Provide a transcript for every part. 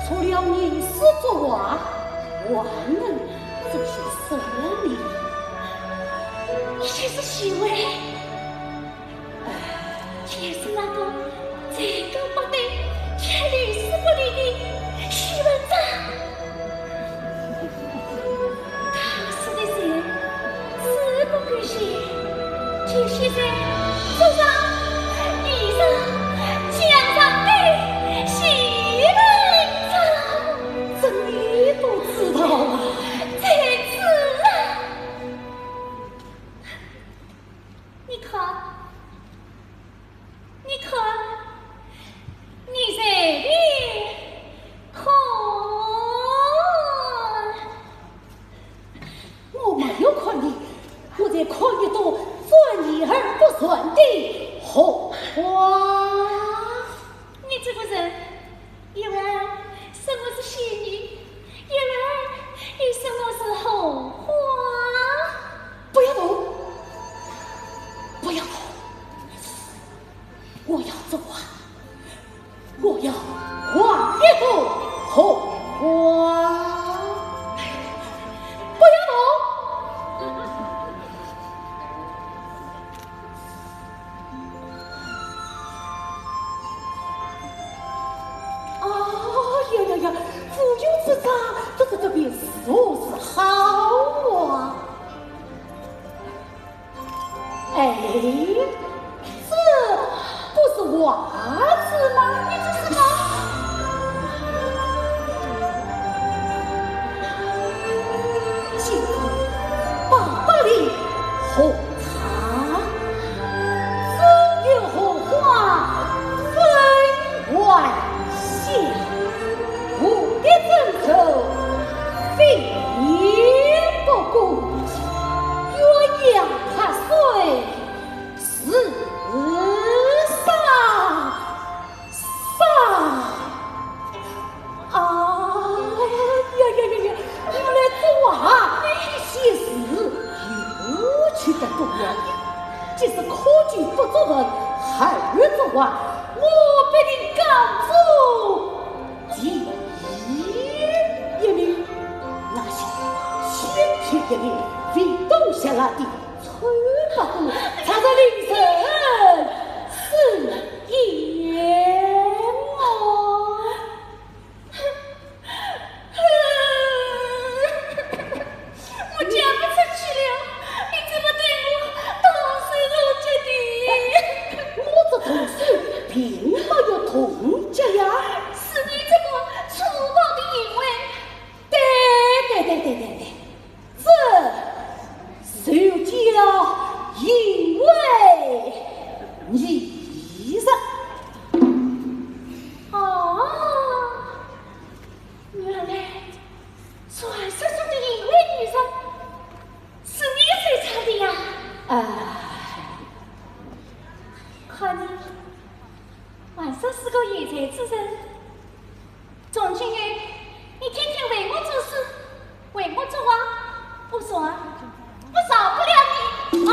除了你死作娃，还能这些生理，一切是虚伪，全是那个最高不得、千里死不离的徐文章。他死的人死不归西，就写在手上、地上、墙上的徐文章。这你都知道啊？在此啊！你看，你看，你在的看，我没有看你，我在看一朵转移而不顺的红花。你这个人，一会儿说我是仙女，一会儿又说我是红花。不要动，不要动！我要走啊！我要画一朵红花！不要动！啊呀呀呀！妇幼之家，这便说是好啊！哎，这不是袜子吗？你这是吗？现在爸爸里红茶，总有红花分外香，我的枕头非不顾，鸳鸯怕水，是啊呀！我来做啊！些事有趣的多了，即使科举不作文，还日做完，我必定告诉第一名。那些先天一脸被动下来的崔八姑，藏在凌晨4点哦。我嫁不出去了，你怎么对我动手如决的？我这同事并没有同结呀。是你这个粗暴的淫威！对，这就叫淫威艺术。哦，原来传说中的淫威女人是你最唱的呀！看你还算是个有才之人。从今日你天天为我做事，为我做王，不说，我饶不了你。呀，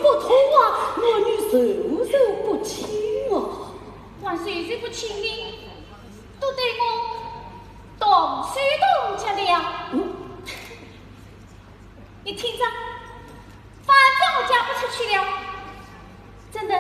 不同啊！我女授不亲啊！我授不亲的，都对我动手动脚了。你听着，反正我嫁不出去了，真的。